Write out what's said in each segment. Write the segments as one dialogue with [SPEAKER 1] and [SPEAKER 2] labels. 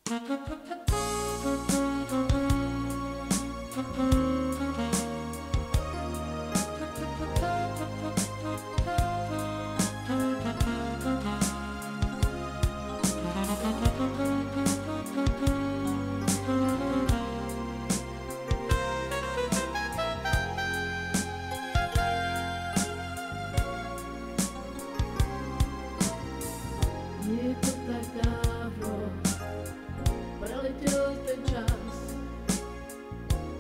[SPEAKER 1] Je to tak dávno, preletěl ten čas,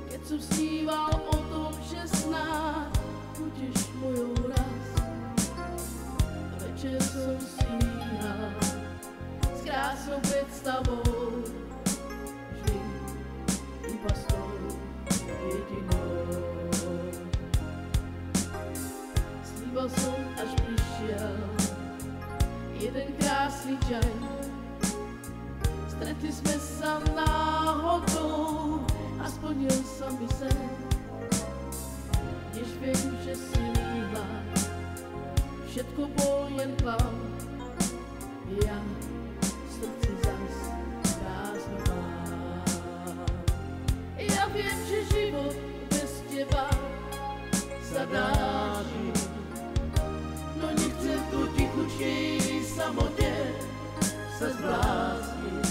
[SPEAKER 1] keď som sníval o tom, že snad budeš mojou raz. Večer som sníhal s krásnou predstavou, vždy iba s tou jedinou. Sníval som, až prišiel jeden krásny deň. Stretli sme sa náhodou a splnil sa mi sen. Než viem, že si líhla, všetko bol len klam. Ja v srdci zas prázdno mám. Ja viem, že život bez teba sa dá žiť, no nechcem tu tichučky samote sa zblázniť.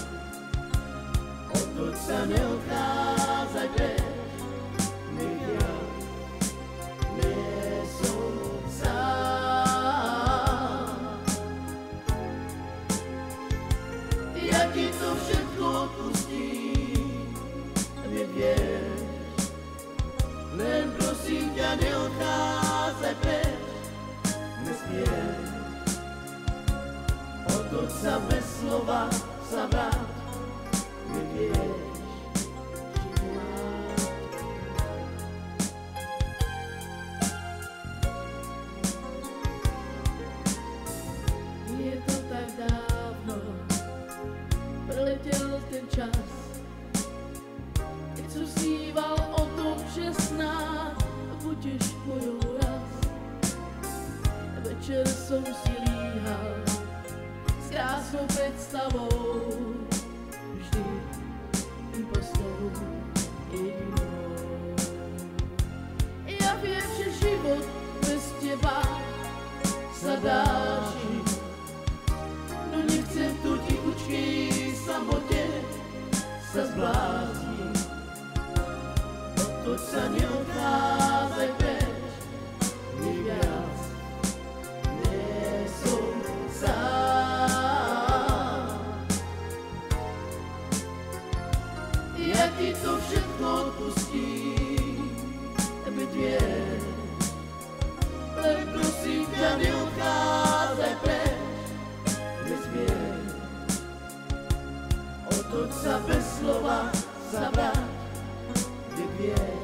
[SPEAKER 1] Odtud sa neodchádzaj preč, nech ja nie som sám. Ja ti to všetko odpustím, nevieš, len prosím ťa neodchádzaj preč, nesmieš. Odtud sa bez slova sa vráť, nevieš, či máš. Je to tak dávno, preletěl ten čas, keď som sníval o tom, že snad budeš mojou raz. Večer som si líhal s krásnou predstavou, vždy iba s tou jedinou. Ja viem, že život bez teba sa dá žiť, no nechcem tu tichučky samote sa zblázniť. Odtud sa neodchádzaj preč, nech viac nie som sám. Ja ti to všetko odpustím, veď vieš, len prosím ťa neodchádzaj preč, nesmieš. Odtud sa bez slova sa vráť, veď vieš.